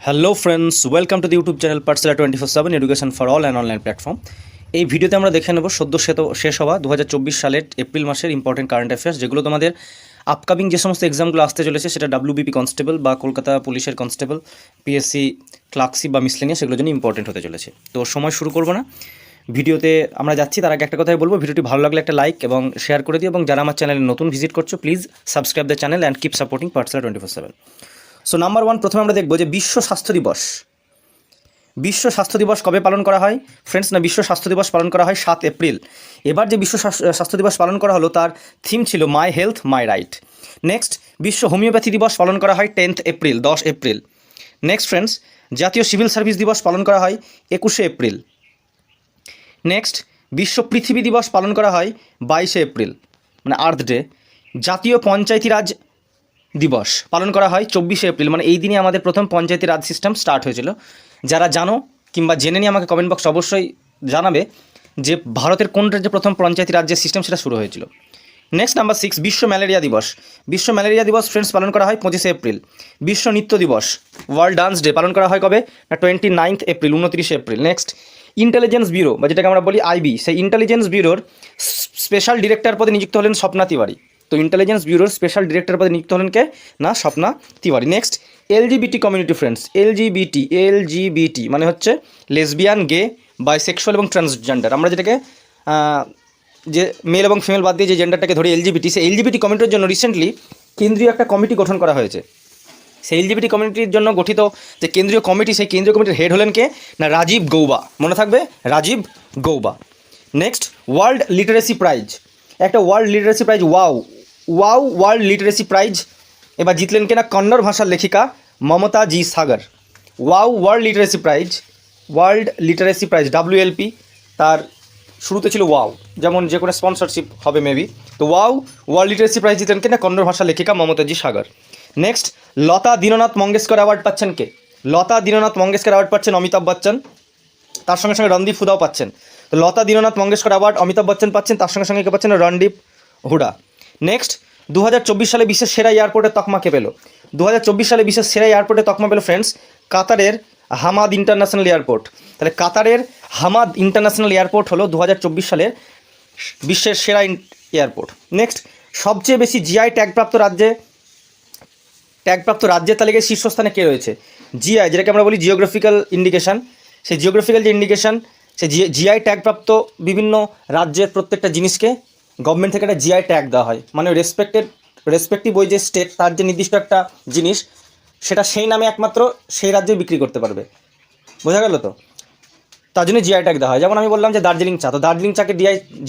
Hello friends, welcome to the YouTube channel Pathsala 24/7 education for all and online platform. এই ভিডিওতে আমরা দেখে নেব সদ্য শেষ হওয়া 2024 সালের এপ্রিল মাসের ইম্পর্টেন্ট কারেন্ট অ্যাফেয়ার্স, যেগুলো তোমাদের আপকামিং যে সমস্ত এক্সামগুলো আসতে চলেছে, সেটা WBP কনস্টেবল বা কলকাতা পুলিশের কনস্টেবল, PSC ক্লার্কশিপ বা মিসলেনিয়াস, সেগুলোর জন্য ইম্পর্টেন্ট হতে চলেছে। তো সময় শুরু করবো না, ভিডিওতে আমরা যাচ্ছি। তার আগে একটা কথাই বলবো, ভিডিওটি ভালো লাগলে একটা লাইক এবং শেয়ার করে দিও, এবং যারা আমার চ্যানেলে নতুন ভিজিট করছো please subscribe the channel and keep supporting Pathsala 24/7। So number 1, প্রথমে আমরা দেখবো যে বিশ্ব স্বাস্থ্য দিবস। বিশ্ব স্বাস্থ্য দিবস কবে পালন করা হয় ফ্রেন্ডস? না, বিশ্ব স্বাস্থ্য দিবস পালন করা হয় 7 এপ্রিল। এবার যে বিশ্ব স্বাস্থ্য দিবস পালন করা হলো, তার থিম ছিল my health my right. Next, বিশ্ব হোমিওপ্যাথি দিবস পালন করা হয় 10 এপ্রিল, 10 এপ্রিল। নেক্সট ফ্রেন্ডস, জাতীয় সিভিল সার্ভিস দিবস পালন করা হয় 21 এপ্রিল। নেক্সট, বিশ্ব পৃথিবী দিবস পালন করা হয় 22 এপ্রিল, মানে আর্থ ডে। জাতীয় পঞ্চায়েতি রাজ দিবস পালন করা হয় 24 এপ্রিল, মানে এই দিনই আমাদের প্রথম পঞ্চায়েতি রাজ সিস্টেম স্টার্ট হয়েছিল। যারা জানো কিংবা জেনে নিয়ে আমাকে কমেন্ট বক্স অবশ্যই জানাবে যে ভারতের কোন রাজ্যে প্রথম পঞ্চায়েতি রাজ্যের সিস্টেম সেটা শুরু হয়েছিল। নেক্সট নাম্বার 6, বিশ্ব ম্যালেরিয়া দিবস। বিশ্ব ম্যালেরিয়া দিবস ফ্রেন্ডস পালন করা হয় 25 এপ্রিল। বিশ্ব নৃত্য দিবস, ওয়ার্ল্ড ডান্স ডে, পালন করা হয় কবে? না, 29 April, 29 April. Next, intelligence bureau বা যেটাকে আমরা বলি IB, সেই ইন্টেলিজেন্স ব্যুরোর স্পেশাল ডিরেক্টর পদে নিযুক্ত হলেন স্বপ্না তিওয়ারি। তো ইন্টেলিজেন্স ব্যুরোর স্পেশাল ডিরেক্টর পদে নিযুক্ত হলেন কে? না, Swapna Tiwari. Next, LGBT community friends. LGBT মানে হচ্ছে লেসবিয়ান, গে, বাইসেক্সুয়াল এবং ট্রান্সজেন্ডার। আমরা যেটাকে যে মেল এবং ফিমেল বাদ দিয়ে যে জেন্ডারটাকে ধরি LGBT, সেই LGBT কমিউনিটির জন্য রিসেন্টলি কেন্দ্রীয় একটা কমিটি গঠন করা হয়েছে। সেই LGBT কমিউনিটির জন্য গঠিত যে কেন্দ্রীয় কমিটি, সেই কেন্দ্রীয় কমিটির হেড হলেন কে? না, রাজীব গৌবা। মনে থাকবে, Rajiv Gauba. Next, world literacy prize. একটা world literacy prize, wow world literacy prize এবার জিতলেন কে? না, কন্নড় ভাষার লেখিকা Mamta G Sagar. World literacy prize WLP, তার শুরুতে ছিল ওয়াও, যেমন যে কোনো স্পন্সরশিপ হবে মেবি। তো ওয়ার্ল্ড লিটারেসি প্রাইজ জিতলেন কে? না, কন্নড় ভাষার লেখিকা মমতা জি সাগর। নেক্সট, লতা দীননাথ মঙ্গেশকর অ্যাওয়ার্ড পাচ্ছেন কে? লতা দীননাথ মঙ্গেশকর অ্যাওয়ার্ড পাচ্ছেন অমিতাভ বচ্চন, তার সঙ্গে সঙ্গে রণদীপ হুদাও পাচ্ছেন। তো লতা দীননাথ মঙ্গেশকর অ্যাওয়ার্ড অমিতাভ বচ্চন পাচ্ছেন, তার সঙ্গে সঙ্গে কে পাচ্ছেন? রণদীপ হুডা। নেক্সট, 2024 সালে বিশ্বের সেরা এয়ারপোর্টের তকমা কে পেল? 2024 সালে বিশ্বের সেরা এয়ারপোর্টের তকমা পেল ফ্রেন্ডস কাতারের হামাদ ইন্টারন্যাশনাল এয়ারপোর্ট। তাহলে কাতারের হামাদ ইন্টারন্যাশনাল এয়ারপোর্ট হলো 2024 সালের বিশ্বের সেরা এয়ারপোর্ট। নেক্সট, সবচেয়ে বেশি GI ট্যাগপ্রাপ্ত রাজ্যের তালিকায় শীর্ষস্থানে কে রয়েছে? GI, যেটাকে আমরা বলি জিওগ্রাফিক্যাল ইন্ডিকেশান, সেই জিওগ্রাফিক্যাল যে ইন্ডিকেশান, সেই GI ট্যাগপ্রাপ্ত বিভিন্ন রাজ্যের প্রত্যেকটা জিনিসকে গভর্নমেন্ট থেকে একটা GI ট্যাগ দেওয়া হয়, মানে রেসপেক্টিভ ওই যে স্টেট, তার যে নির্দিষ্ট একটা জিনিস, সেটা সেই নামে একমাত্র সেই রাজ্যে বিক্রি করতে পারবে। বোঝা গেল তো? তার জন্য GI ট্যাগ দেওয়া হয়। যেমন আমি বললাম যে দার্জিলিং চা, তো দার্জিলিং চাকে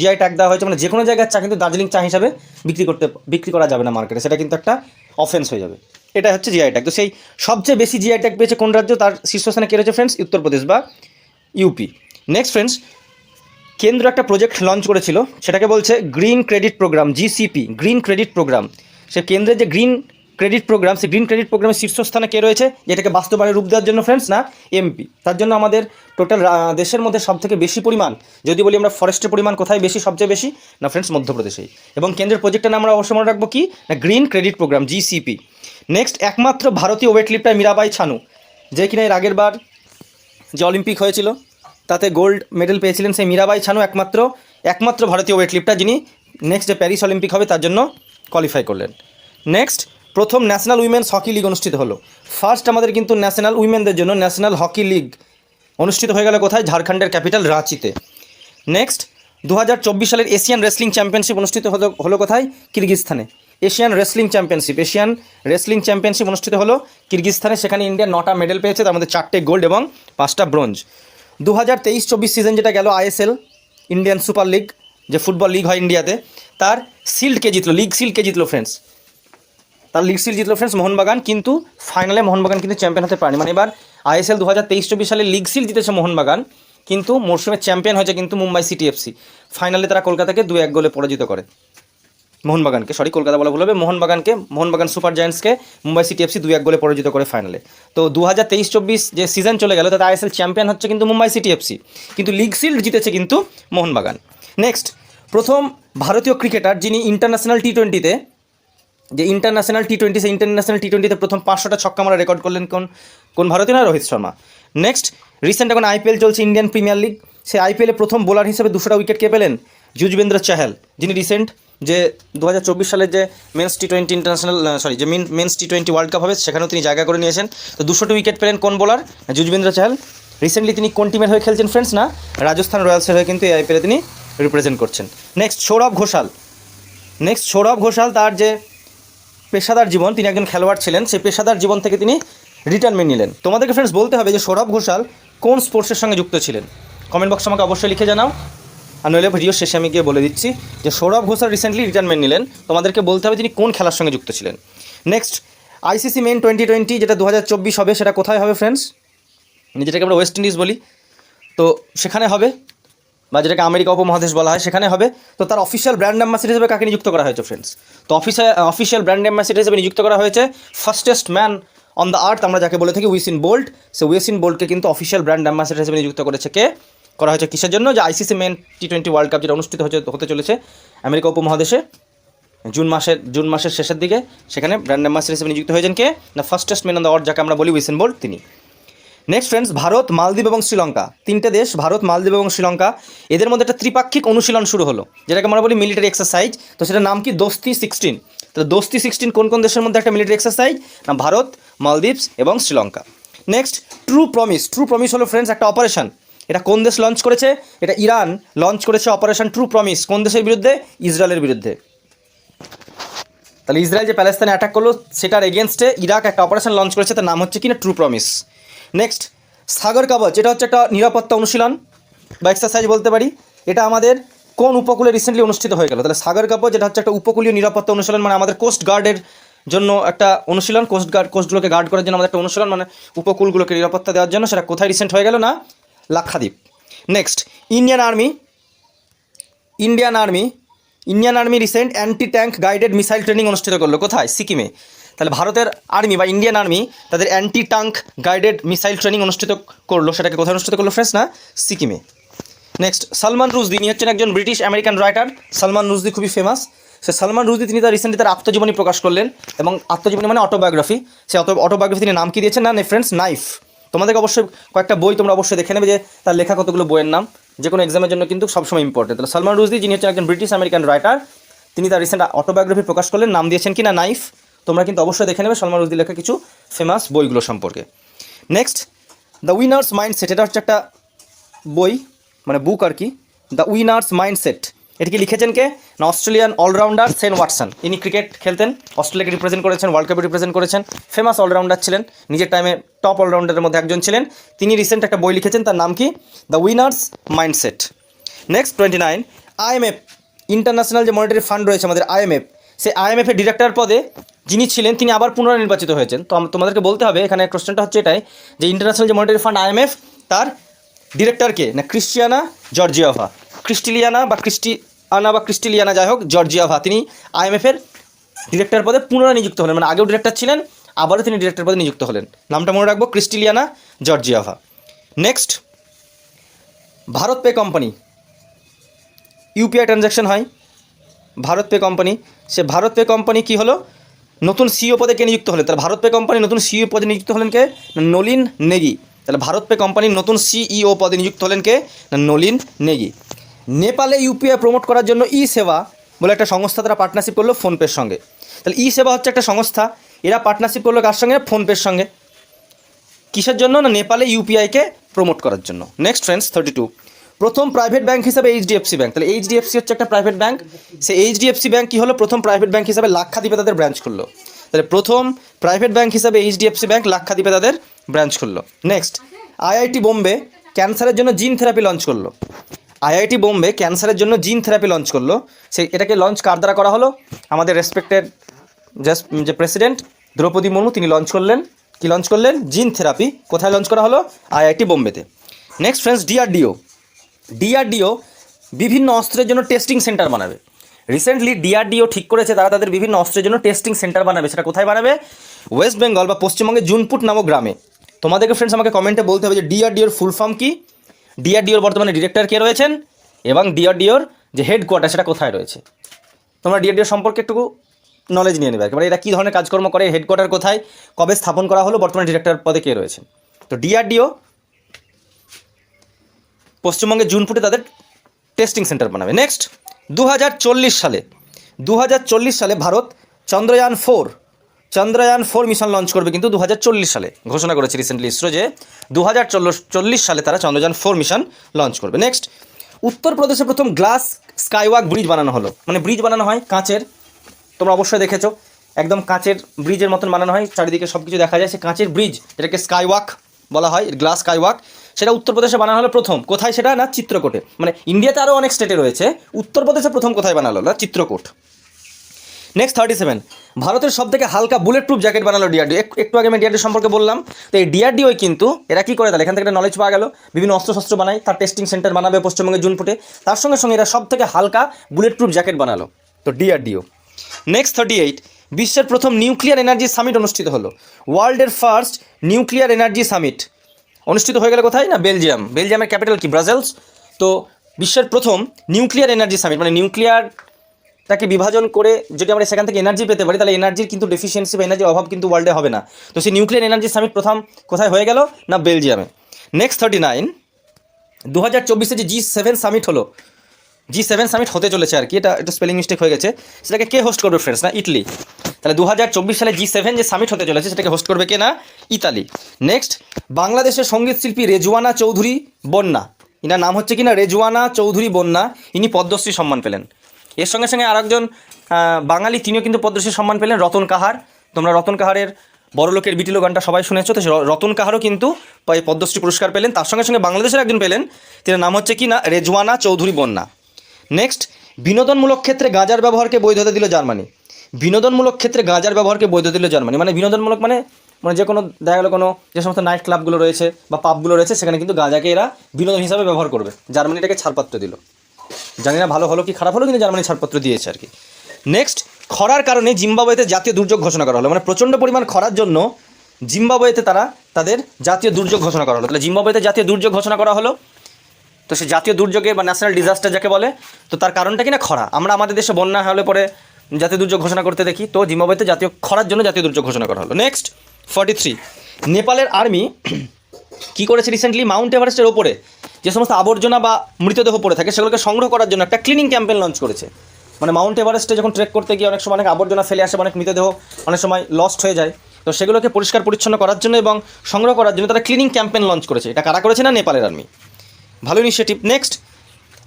GI ট্যাগ দেওয়া হয়েছে, মানে যে কোনো জায়গার চা কিন্তু দার্জিলিং চা হিসাবে বিক্রি করা যাবে না মার্কেটে, সেটা কিন্তু একটা অফেন্স হয়ে যাবে। এটা হচ্ছে GI ট্যাগ। তো সেই সবচেয়ে বেশি GI ট্যাগ পেয়েছে কোন রাজ্য? তার শীর্ষস্থানে কে রয়েছে ফ্রেন্ডস? উত্তরপ্রদেশ বা UP। নেক্সট ফ্রেন্ডস, কেন্দ্র একটা প্রজেক্ট লঞ্চ করেছিল, সেটাকে বলছে green credit programme, GCP, green credit programme. সে কেন্দ্রের যে গ্রিন ক্রেডিট প্রোগ্রাম, সেই গ্রিন ক্রেডিট প্রোগ্রামের শীর্ষস্থানে কে রয়েছে যেটাকে বাস্তবায়নের রূপ দেওয়ার জন্য ফ্রেন্ডস? না, MP। তার জন্য আমাদের টোটাল দেশের মধ্যে সবথেকে বেশি পরিমাণ, যদি বলি আমরা ফরেস্টের পরিমাণ কোথায় বেশি, সবচেয়ে বেশি? না ফ্রেন্ডস, মধ্যপ্রদেশেই। এবং কেন্দ্রের প্রজেক্টের নাম আমরা অবশ্যই মনে রাখবো কি? না, green credit programme, GCP। Next, একমাত্র ভারতীয় ওয়েট লিফটার মীরাবাই ছানু, যে কিনা এর আগের বার যে অলিম্পিক হয়েছিল তাতে গোল্ড মেডেল পেয়েছিলেন, সেই মীরাবাই ছানু একমাত্র ভারতীয় ওয়েট লিফটার যিনি নেক্সট যে প্যারিস অলিম্পিক হবে তার জন্য কোয়ালিফাই করলেন। নেক্সট, প্রথম ন্যাশনাল উইমেন্স হকি লিগ অনুষ্ঠিত হলো। ফার্স্ট আমাদের কিন্তু ন্যাশনাল উইমেনদের জন্য ন্যাশনাল হকি লিগ অনুষ্ঠিত হয়ে গেল কোথায়? ঝাড়খণ্ডের ক্যাপিটাল রাঁচিতে। নেক্সট, 2024 সালের এশিয়ান রেসলিং চ্যাম্পিয়নশিপ অনুষ্ঠিত হলো কোথায়? কিরগিজস্তানে। এশিয়ান রেসলিং চ্যাম্পিয়নশিপ অনুষ্ঠিত হলো কিরগিজস্তানে। সেখানে ইন্ডিয়া 9টা মেডেল পেয়েছে, তার মধ্যে 4টে গোল্ড এবং 5টা ব্রোঞ্জ। 2023-24 সিজন যেটা গেল, ISL ইন্ডিয়ান সুপার লিগ, যে ফুটবল লিগ হয় ইন্ডিয়াতে, তার লিগ শিল্ড কে জিতলো ফ্রেন্ডস। মোহনবাগান, কিন্তু ফাইনালে মোহনবাগান কিন্তু চ্যাম্পিয়ন হতে পারেনি। মানে এবার ISL 2023-24 সালে লিগ শিল্ড জিতেছে মোহনবাগান, কিন্তু মরশুমের চ্যাম্পিয়ন হয়েছে কিন্তু মুম্বাই সিটি FC। ফাইনালে তারা কলকাতাকে 2-1 গোলে পরাজিত করে। কলকাতা বলা ভুল হবে, মোহনবাগান সুপার জায়ান্টসকে মুম্বাই সিটি FC 2-1 গোলে পরাজিত করে ফাইনালে। তো 2023-24 যে সিজন চলে গেল তাতে ISL চ্যাম্পিয়ন হচ্ছে কিন্তু মুম্বাই সিটি FC, কিন্তু লিগ শিল্ড জিতেছে কিন্তু মোহনবাগান। নেক্সট, প্রথম ভারতীয় ক্রিকেটার যিনি ইন্টারন্যাশনাল T20-তে যে ইন্টারন্যাশনাল টি টোয়েন্টিতে প্রথম 500টা ছক্কা মারা রেকর্ড করলেন কোন ভারতীয় না? রোহিত শর্মা। নেক্সট, রিসেন্ট এখন আইপিএল চলছে, ইন্ডিয়ান প্রিমিয়ার লিগ, সেই আইপিএলে প্রথম বোলার হিসেবে 200টা উইকেট কে পেলেন? যুজবেন্দ্র চাহাল, যিনি রিসেন্ট যে 2024 সালের যে মেন্স টি20 ইন্টারন্যাশনাল যে মেন্স টি20 ওয়ার্ল্ড কাপ হবে সেখানেও তিনি জায়গা করে নিয়েছেন। তো 200টি উইকেট পেলেন কোন বোলার? যুজবেন্দ্র চাহাল। রিসেন্টলি তিনি কোন টিমের হয়ে খেলছেন ফ্রেন্ডস? না, রাজস্থান রয়্যালসের হয়ে কিন্তু এই আইপিএলে তিনি রিপ্রেজেন্ট করছেন। নেক্সট, সৌরভ ঘোষাল, তার যে পেশাদার জীবন, তিনি একজন খেলোয়াড় ছিলেন, সেই পেশাদার জীবন থেকে তিনি রিটায়ারমেন্ট নিলেন। তোমাদেরকে ফ্রেন্ডস বলতে হবে যে সৌরভ ঘোষাল কোন স্পোর্টসের সঙ্গে যুক্ত ছিলেন। কমেন্ট বক্সে আমাকে অবশ্যই লিখে জানাও, আর নইলে ভিডিও শেষে আমি গিয়ে বলে দিচ্ছি যে সৌরভ ঘোষাল রিসেন্টলি রিটায়ারমেন্ট নিলেন, তোমাদেরকে বলতে হবে তিনি কোন খেলার সঙ্গে যুক্ত ছিলেন। নেক্সট, আইসিসি মেন 2020 যেটা 2024 হবে, সেটা কোথায় হবে ফ্রেন্ডস? যেটাকে আমরা ওয়েস্ট ইন্ডিজ বলি, তো সেখানে হবে, বা যেটাকে আমেরিকা উপমহাদেশ বলা হয়, সেখানে হবে। তো তার অফিসিয়াল ব্র্যান্ড অ্যাম্বাসেডর হিসেবে কাকে নিযুক্ত করা হয়েছে ফ্রেন্ডস? তো অফিসিয়াল ব্র্যান্ড অ্যাম্বাসেডর হিসেবে নিযুক্ত করা হয়েছে fastest man on the earth, আমরা যাকে বলে থাকি উইসিন বোল্ট। সে উইসিন বোল্টকে কিন্তু অফিসিয়াল ব্র্যান্ড অ্যাম্বাসেডর হিসেবে নিযুক্ত করেছে কে? করা হয়েছে কিসের জন্য? যে আইসিসি মেন টি20 ওয়ার্ল্ড কাপ যেটা অনুষ্ঠিত হতে চলেছে আমেরিকা উপমহাদেশে জুন মাসের শেষের দিকে, সেখানে ব্র্যান্ড অ্যাম্বাসেডর হিসেবে নিযুক্ত হয়েছেন কে? না, fastest man on the earth যাকে আমরা বলি উইসিন বোল্ট, তিনি। নেক্সট ফ্রেন্ডস, ভারত, মালদ্বীপ এবং শ্রীলঙ্কা, তিনটে দেশ, ভারত, মালদ্বীপ এবং শ্রীলঙ্কা, এদের মধ্যে একটা ত্রিপাক্ষিক অনুশীলন শুরু হলো, যেটাকে আমরা বলি মিলিটারি এক্সারসাইজ। তো সেটার নাম কি? দোস্তি 16। তো দোস্তি 16 কোন কোন দেশের মধ্যে একটা মিলিটারি এক্সারসাইজ? না, ভারত, মালদ্বীপস এবং শ্রীলঙ্কা। নেক্সট, ট্রু প্রমিস হলো ফ্রেন্ডস একটা অপারেশন। এটা কোন দেশ লঞ্চ করেছে? এটা ইরান লঞ্চ করেছে অপারেশন ট্রু প্রমিস। কোন দেশের বিরুদ্ধে? ইসরায়েলের বিরুদ্ধে। তাহলে ইসরায়েল যে প্যালেস্তাইনে অ্যাটাক করলো, সেটার এগেনস্টে ইরাক একটা অপারেশন লঞ্চ করেছে, তার নাম হচ্ছে কি না? True promise. নেক্সট, সাগর কবচ, এটা হচ্ছে একটা নিরাপত্তা অনুশীলন বা এক্সারসাইজ বলতে পারি। এটা আমাদের কোন উপকূলে রিসেন্টলি অনুষ্ঠিত হয়ে গেল? তাহলে সাগর কবচ যেটা হচ্ছে একটা উপকূলীয় নিরাপত্তা অনুশীলন, মানে আমাদের কোস্ট গার্ডের জন্য একটা অনুশীলন, কোস্টগুলোকে গার্ড করার জন্য আমাদের একটা অনুশীলন, মানে উপকূলগুলোকে নিরাপত্তা দেওয়ার জন্য। সেটা কোথায় রিসেন্ট হয়ে গেল? না, Lakshadweep. Next, Indian army recent anti tank guided missile training অনুষ্ঠিত করলো, কোথায়? সিকিমে। তাহলে ভারতের আর্মি বা ইন্ডিয়ান আর্মি তাদের anti tank guided missile training অনুষ্ঠিত করলো, সেটাকে কোথায় অনুষ্ঠিত করলো ফ্রেন্ডস? না, সিকিমে। নেক্সট, সালমান রুশদি, ইনি হচ্ছেন একজন British American writer. Salman Rushdie খুবই ফেমাস। সে সালমান রুশদি তিনি রিসেন্টলি তার আত্মজীবনী প্রকাশ করলেন, এবং আত্মজীবনী মানে অটোবায়োগ্রাফি। সে অটোবায়োগ্রাফি তিনি নাম কি দিয়েছেন? না ফ্রেন্ডস, নাইফ। তোমাদেরকে অবশ্যই কয়েকটা বই তোমরা অবশ্যই দেখে নেবে যে তার লেখা কতগুলো বইয়ের নাম, যে কোনো এক্সামের জন্য কিন্তু সবসময় ইম্পর্টেন্ট। তাহলে সালমান রুশদি, যিনি হচ্ছেন একজন ব্রিটিশ আমেরিকান রাইটার, তিনি তার রিসেন্ট অটোবায়োগ্রাফি প্রকাশ করলেন, নাম দিয়েছেন কি না? নাইফ। তোমরা কিন্তু অবশ্যই দেখে নেবে সালমান রুশদি লেখা কিছু ফেমাস বইগুলো সম্পর্কে। নেক্সট, দ্য উইনার্স মাইন্ডসেট, এটা হচ্ছে একটা বই, মানে বুক আর কি। দ্য উইনার্স মাইন্ডসেট, এটিকে লিখেছেন কে? না, অস্ট্রেলিয়ান অলরাউন্ডার শেন ওয়াটসন। ইনি ক্রিকেট খেলতেন, অস্ট্রেলিয়াকে রিপ্রেজেন্ট করেছেন, ওয়ার্ল্ড কাপে রিপ্রেজেন্ট করেছেন, ফেমাস অলরাউন্ডার ছিলেন, নিজের টাইমে টপ অলরাউন্ডারের মধ্যে একজন ছিলেন। তিনি রিসেন্ট একটা বই লিখেছেন, তার নাম কি? The winners mindset. Next, 29, IMF, international যে মনিটারি ফান্ড রয়েছে আমাদের IMF, সেই IMF-এর ডিরেক্টর পদে যিনি ছিলেন তিনি আবার পুনরায় নির্বাচিত হয়েছেন। তো তোমাদেরকে বলতে হবে এখানে কোশ্চেনটা হচ্ছে এটাই, যে ইন্টারন্যাশনাল যে মনিটারি ফান্ড IMF, তার ডিরেক্টরকে? না, ক্রিস্টিয়ানা জর্জিয়েভা। ক্রিস্টিলিয়ানা যাই হোক, জর্জিয়েভা, তিনি IMF-এর ডিরেক্টর পদে পুনরায় নিযুক্ত হলেন, মানে আগেও ডিরেক্টর ছিলেন, আবারও তিনি ডিরেক্টর পদে নিযুক্ত হলেন। নামটা মনে রাখবো, Kristalina Georgieva. Next, BharatPe company, UPI transaction হয় ভারত পে কোম্পানি। সে ভারত পে কোম্পানি কী হলো? নতুন CEO পদে কে নিযুক্ত হলেন? তাহলে ভারত পে কোম্পানি নতুন CEO পদে নিযুক্ত হলেন কে? নলিন নেগি। তাহলে ভারত পে কোম্পানির নতুন CEO পদে নিযুক্ত হলেন কে? নলিন নেগি। নেপালে UPI প্রমোট করার জন্য সেবা বলে একটা সংস্থা তারা পার্টনারশিপ করলো ফোনপের সঙ্গে। তাহলে সেবা হচ্ছে একটা সংস্থা, এরা পার্টনারশিপ করলো কার সঙ্গে? ফোনপের সঙ্গে। কিসের জন্য? না, নেপালে UPI-কে প্রমোট করার জন্য। নেক্সট ফ্রেন্ডস, 32, প্রথম প্রাইভেট ব্যাংক হিসাবে HDFC ব্যাংক। তাহলে HDFC হচ্ছে একটা প্রাইভেট ব্যাংক। সে HDFC ব্যাংক কী হলো? প্রথম প্রাইভেট ব্যাংক হিসাবে লাক্ষাদ্বীপে তাদের ব্রাঞ্চ খুললো। তাহলে প্রথম প্রাইভেট ব্যাংক হিসাবে HDFC ব্যাংক লাক্ষাদ্বীপে তাদের ব্রাঞ্চ খুললো। নেক্সট, IIT বোম্বে ক্যান্সারের জন্য জিন থেরাপি লঞ্চ করলো। IIT বোম্বে ক্যান্সারের জন্য জিন থেরাপি লঞ্চ করলো। এটাকে লঞ্চ কার দ্বারা করা হলো? আমাদের রেসপেক্টেড যে প্রেসিডেন্ট দ্রৌপদী মুর্মু, তিনি লঞ্চ করলেন। কি লঞ্চ করলেন? Gene therapy. কোথায় লঞ্চ করা হলো? IIT বোম্বেতে। নেক্সট ফ্রেন্ডস, DRDO বিভিন্ন অস্ত্রের জন্য টেস্টিং সেন্টার বানাবে। রিসেন্টলি DRDO ঠিক করেছে তারা তাদের বিভিন্ন অস্ত্রের জন্য টেস্টিং সেন্টার বানাবে। সেটা কোথায় বানাবে? ওয়েস্ট বেঙ্গল বা পশ্চিমবঙ্গের জুনপুট নামক গ্রামে। তোমাদেরকে ফ্রেন্ডস আমাকে কমেন্টে বলতে হবে যে DRDOর ফুল ফর্ম কি, DRDOর বর্তমানে ডিরেক্টর কে রয়েছেন, এবং DRDOর যে হেডকোয়ার্টার সেটা কোথায় রয়েছে। তোমরা DRDO সম্পর্কে একটু নলেজ নিয়ে নেবে আর কি, মানে এরা কী ধরনের কাজকর্ম করে, হেডকোয়ার্টার কোথায়, কবে স্থাপন করা হলো, বর্তমানে ডিরেক্টর পদে কে রয়েছে। তো ডিআরডিও পশ্চিমবঙ্গের জুনপুটে তাদের টেস্টিং সেন্টার বানাবে। নেক্সট 2040 সালে ভারত চন্দ্রয়ান 4 মিশন লঞ্চ করবে কিন্তু 2040 সালে ঘোষণা করেছে রিসেন্টলি ইসরো যে 2040 সালে তারা চন্দ্রযান 4 মিশন লঞ্চ করবে। নেক্সট উত্তরপ্রদেশে প্রথম গ্লাস স্কাইওয়াক ব্রিজ বানানো হলো, মানে ব্রিজ বানানো হয় কাঁচের, তোমরা অবশ্যই দেখেছো, একদম কাঁচের ব্রিজের মতন বানানো হয়, চারিদিকে সব কিছু দেখা যায়, সে কাঁচের ব্রিজ, এটাকে স্কাইওয়াক বলা হয়, গ্লাস স্কাইওয়াক, সেটা উত্তরপ্রদেশে বানানো হলো প্রথম। কোথায় সেটা না, চিত্রকূটে। মানে ইন্ডিয়াতে আরও অনেক স্টেটে রয়েছে, উত্তরপ্রদেশে প্রথম কোথায় বানালো না, চিত্রকূট। নেক্সট 37 ভারতের সবথেকে হালকা বুলেট প্রুফ জ্যাকেট বানালো ডিআরডিও। একটু আগে আমি ডিআরডিও সম্পর্কে বললাম, তো এই ডিআরডিও কিন্তু এরা কী করে, তাহলে এখান থেকে একটা নলেজ পাওয়া গেল, বিভিন্ন অস্ত্রশস্ত্র বানায়, তার টেস্টিং সেন্টার বানাবে পশ্চিমবঙ্গের জুনপুটে, তার সঙ্গে সঙ্গে এরা সবথেকে হালকা বুলেট প্রুফ জ্যাকেট বানালো, তো ডিআরডিও। নেক্সট 38 বিশ্বের প্রথম নিউক্লিয়ার এনার্জি সামিট অনুষ্ঠিত হলো, ওয়ার্ল্ডের ফার্স্ট নিউক্লিয়ার এনার্জি সামিট অনুষ্ঠিত হয়ে গেল কোথায় না, বেলজিয়ামের ক্যাপিটাল কি, ব্রাসেলস। তো বিশ্বের প্রথম নিউক্লিয়ার এনার্জি সামিট, মানে নিউক্লিয়ারটাকে বিভাজন করে যদি আমরা সেখান থেকে এনার্জি পেতে পারি, তাহলে এনার্জির কিন্তু ডেফিসিয়েন্সি বা এনার্জির অভাব কিন্তু ওয়ার্ল্ডে হবে না। তো সেই নিউক্লিয়ার এনার্জি সামিট প্রথম কোথায় হয়ে গেল না, বেলজিয়ামে। নেক্সট 39 2024 যে G7 সামিট হলো, G7 সামিট হতে চলেছে আর কি, এটা একটু স্পেলিং মিস্টেক হয়ে গেছে, সেটাকে কে হোস্ট করবে ফ্রেন্ডস না, ইটালি। তাহলে 2024 সালে G7 যে সামিট হতে চলেছে সেটাকে হোস্ট করবে কে না, ইতালি। নেক্সট বাংলাদেশের সঙ্গীত শিল্পী রেজওয়ানা চৌধুরী বন্যা, ইনার নাম হচ্ছে কিনা রেজওয়ানা চৌধুরী বন্যা, ইনি পদ্মশ্রী সম্মান পেলেন। এর সঙ্গে সঙ্গে আরেকজন বাঙালি, তিনিও কিন্তু পদ্মশ্রী সম্মান পেলেন, রতন কাহার। তোমরা রতন কাহারের বড়লোকের বিটিলো গানটা সবাই শুনেছো, তো রতন কাহারও কিন্তু পদ্মশ্রী পুরস্কার পেলেন। তার সঙ্গে সঙ্গে বাংলাদেশের একজন পেলেন, তার নাম হচ্ছে কি না রেজওয়ানা চৌধুরী বন্যা। নেক্সট বিনোদনমূলক ক্ষেত্রে গাঁজার ব্যবহারকে বৈধতা দিল জার্মানি, বিনোদনমূলক ক্ষেত্রে গাঁজার ব্যবহারকে বৈধ দিল জার্মানি। মানে বিনোদনমূলক মানে যে কোনো দেখা গেলো কোনো যে সমস্ত নাইট ক্লাবগুলো রয়েছে বা পাবগুলো রয়েছে, সেখানে কিন্তু গাঁজাকে এরা বিনোদন হিসাবে ব্যবহার করবে, জার্মানিটাকে ছাড়পত্র দিল। জানি না ভালো হলো কি খারাপ হলো, কিন্তু জার্মানি ছাড়পত্র দিয়েছে আর কি। নেক্সট খরার কারণে জিম্বাবুয়েতে জাতীয় দুর্যোগ ঘোষণা করা হলো, মানে প্রচণ্ড পরিমাণ খরার জন্য জিম্বাবুয়েতে তাদের জাতীয় দুর্যোগ ঘোষণা করা হলো। তাহলে জিম্বাবুয়েতে জাতীয় দুর্যোগ ঘোষণা করা হলো, তো সে জাতীয় দুর্যোগে বা ন্যাশনাল ডিজাস্টার যাকে বলে, তো তার কারণটা কি না খরা। আমরা আমাদের দেশে বন্যা হলে পরে জাতীয় দুর্যোগ ঘোষণা করতে দেখি, তো জিম্বাবুয়েতে জাতীয় খরার জন্য জাতীয় দুর্যোগ ঘোষণা করা হলো। নেক্সট 43 নেপালের আর্মি কী করেছে রিসেন্টলি, মাউন্ট এভারেস্টের ওপরে যে সমস্ত আবর্জনা বা মৃতদেহ পড়ে থাকে সেগুলোকে সংগ্রহ করার জন্য একটা ক্লিনিং ক্যাম্পেইন লঞ্চ করেছে। মানে মাউন্ট এভারেস্টে যখন ট্রেক করতে গিয়ে অনেক সময় অনেক আবর্জনা ফেলে আসে, অনেক মৃতদেহ অনেক সময় লস্ট হয়ে যায়, তো সেগুলোকে পরিষ্কার পরিচ্ছন্ন করার জন্য এবং সংগ্রহ করার জন্য তারা ক্লিনিং ক্যাম্পেইন লঞ্চ করেছে। এটা কারা করেছে না, নেপালের আর্মি। ভালো ইনিশিয়েটিভ। নেক্সট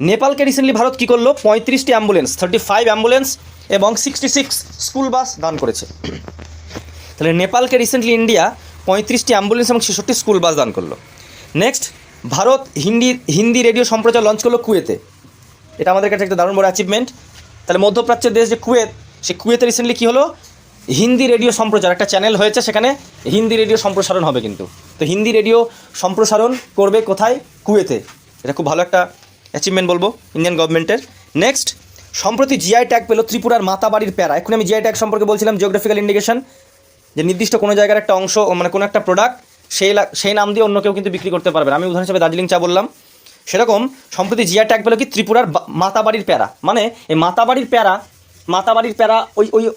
নেপালকে রিসেন্টলি ভারত কী করলো, 35টি অ্যাম্বুলেন্স, 35 অ্যাম্বুলেন্স এবং 66 স্কুল বাস দান করেছে। তাহলে নেপালকে রিসেন্টলি ইন্ডিয়া 35টি অ্যাম্বুলেন্স এবং 66টি স্কুল বাস দান করলো। নেক্সট ভারত হিন্দি রেডিও সম্প্রচার লঞ্চ করলো কুয়েতে, এটা আমাদের কাছে একটা দারুণ বড় অ্যাচিভমেন্ট। তাহলে মধ্যপ্রাচ্যের দেশ যে কুয়েত, সেই কুয়েতে রিসেন্টলি কী হলো, হিন্দি রেডিও সম্প্রচার একটা চ্যানেল হয়েছে, সেখানে হিন্দি রেডিও সম্প্রসারণ হবে কিন্তু। তো হিন্দি রেডিও সম্প্রসারণ করবে কোথায়, কুয়েতে। এটা খুব ভালো একটা অ্যাচিভমেন্ট বলবো ইন্ডিয়ান গভর্নমেন্টের। নেক্সট সম্প্রতি জিআই ট্যাগ পেল ত্রিপুরার মাতাবাড়ির প্যারা। এখন আমি জিআই ট্যাগ সম্পর্কে বলছিলাম, জিওগ্রাফিক্যাল ইন্ডিকেশন, যে নির্দিষ্ট কোনো জায়গার একটা অংশ মানে কোনো একটা প্রোডাক্ট সেই নাম দিয়ে অন্য কেউ কিন্তু বিক্রি করতে পারবে না। আমি উদাহরণ হিসেবে দার্জিলিং চা বললাম, সেরকম সম্প্রতি জিআই ট্যাগ পেল কি ত্রিপুরার মাতাবাড়ির প্যারা। মানে এই মাতাবাড়ির প্যারা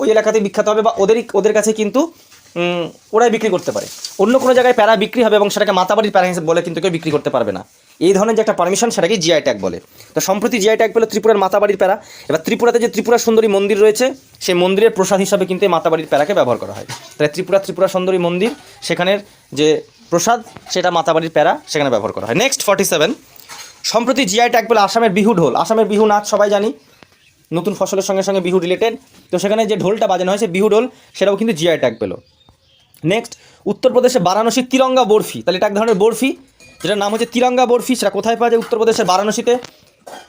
ওই এলাকাতে বিখ্যাত হবে, বা ওদের কাছে কিন্তু ওরাই বিক্রি করতে পারে। অন্য কোনো জায়গায় প্যারা বিক্রি হবে এবং সেটাকে মাতাবাড়ির প্যারা হিসেবে বলে কিন্তু কেউ বিক্রি করতে পারবে না। এই ধরনের যে একটা পারমিশন, সেটাকে জিআই ট্যাগ বলে। তো সম্প্রতি জিআই ট্যাগ পেল ত্রিপুরার মাতাবাড়ির প্যারা। এবার ত্রিপুরাতে যে ত্রিপুরা সুন্দরী মন্দির রয়েছে, সেই মন্দিরের প্রসাদ হিসাবে কিন্তু এই মাতাবাড়ির প্যারাকে ব্যবহার করা হয়। তাহলে ত্রিপুরা সুন্দরী মন্দির, সেখানের যে প্রসাদ সেটা মাতাবাড়ির প্যারা, সেখানে ব্যবহার করা হয়। নেক্সট 47 সম্প্রতি জিআই ট্যাগ পেল আসামের বিহু ঢোল। আসামের বিহু নাচ সবাই জানি, নতুন ফসলের সঙ্গে সঙ্গে বিহু রিলেটেড, তো সেখানে যে ঢোলটা বাজানো হয়, সে বিহু ঢোল, সেটাও কিন্তু জিআই ট্যাগ পেল। নেক্সট উত্তরপ্রদেশে বারাণসীর তিরঙ্গা বরফি, তাহলে এটা এক ধরনের বরফি, যেটার নাম হচ্ছে তিরঙ্গা বরফি, সেটা কোথায় পাওয়া যায়, উত্তরপ্রদেশের বারাণসীতে,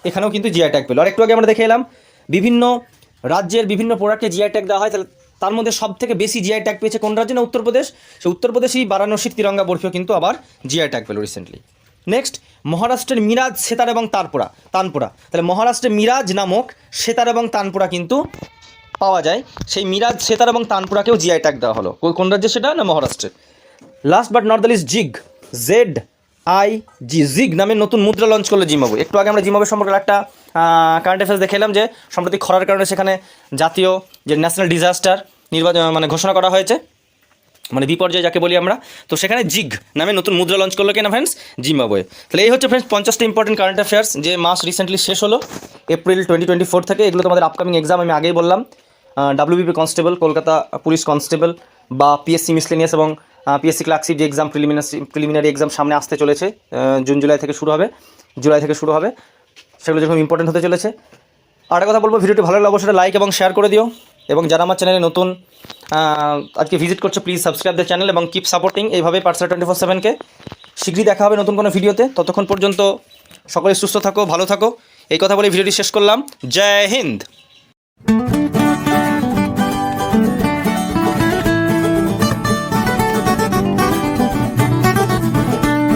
এখানেও কিন্তু জিআই ট্যাগ পেল। আর একটু আগে আমরা দেখে এলাম বিভিন্ন রাজ্যের বিভিন্ন প্রোডাক্টে জিআই ট্যাগ দেওয়া হয়, তাহলে তার মধ্যে সব থেকে বেশি জিআই ট্যাগ পেয়েছে কোন রাজ্যে না, উত্তরপ্রদেশ। সে উত্তরপ্রদেশেই বারাণসীর তিরঙ্গা বরফিও কিন্তু আবার জিআই ট্যাগ পেল রিসেন্টলি। নেক্সট মহারাষ্ট্রের মিরাজ, সেতার এবং তানপুরা, তাহলে মহারাষ্ট্রের মিরাজ নামক সেতার এবং তানপুরা কিন্তু পাওয়া যায়, সেই মিরাজ, সেতার এবং তানপুরাকেও জিআই ট্যাগ দেওয়া হলো। কোন রাজ্যে সেটা না, মহারাষ্ট্রের। Last but not the least ZiG নামের নতুন মুদ্রা লঞ্চ করলো জিম্বাবুয়ে। একটু আগে আমরা জিম্বাবুয়ে সম্পর্কে একটা কারেন্ট অ্যাফেয়ার্স দেখে এলাম যে সম্প্রতি খরার কারণে সেখানে জাতীয় যে ন্যাশনাল ডিজাস্টার ঘোষণা করা হয়েছে, মানে বিপর্যয় যাকে বলি আমরা। তো সেখানে জিগ নামে নতুন মুদ্রা লঞ্চ করলো কিনা ফ্রেন্ডস জিম্বাবুয়ে। তাহলে এই হচ্ছে ফ্রেন্ডস 50টা ইম্পর্টেন্ট কারেন্ট অ্যাফেয়ার্স যে মাস রিসেন্টলি শেষ হলো এপ্রিল 2024 থেকে। এগুলো তোমাদের আপকামিং এক্সাম আমি আগেই বললাম, WBP constable, Kolkata police constable বা পিএসসি মিসলেনিয়াস এবং পিএসসি ক্লার্কশিপ যে এক্সাম প্রিলিমিনারি এক্সাম সামনে আসতে চলেছে, জুলাই থেকে শুরু হবে, সেগুলো যেরকম ইম্পর্টেন্ট হতে চলেছে। আর একটা কথা বলবো, ভিডিওটি ভালো লাগলে অবশ্যই লাইক এবং শেয়ার করে দিও, এবং যারা আমার চ্যানেলে নতুন আজকে ভিজিট করছে প্লিজ সাবস্ক্রাইব দ্য চ্যানেল এবং কিপ সাপোর্টিং এইভাবে পাঠশালা 24/7-কে। শীঘ্রই দেখা হবে নতুন কোনো ভিডিওতে, ততক্ষণ পর্যন্ত সকলে সুস্থ থাকো, ভালো থাকো, এই কথা বলে ভিডিওটি শেষ করলাম। জয় হিন্দ।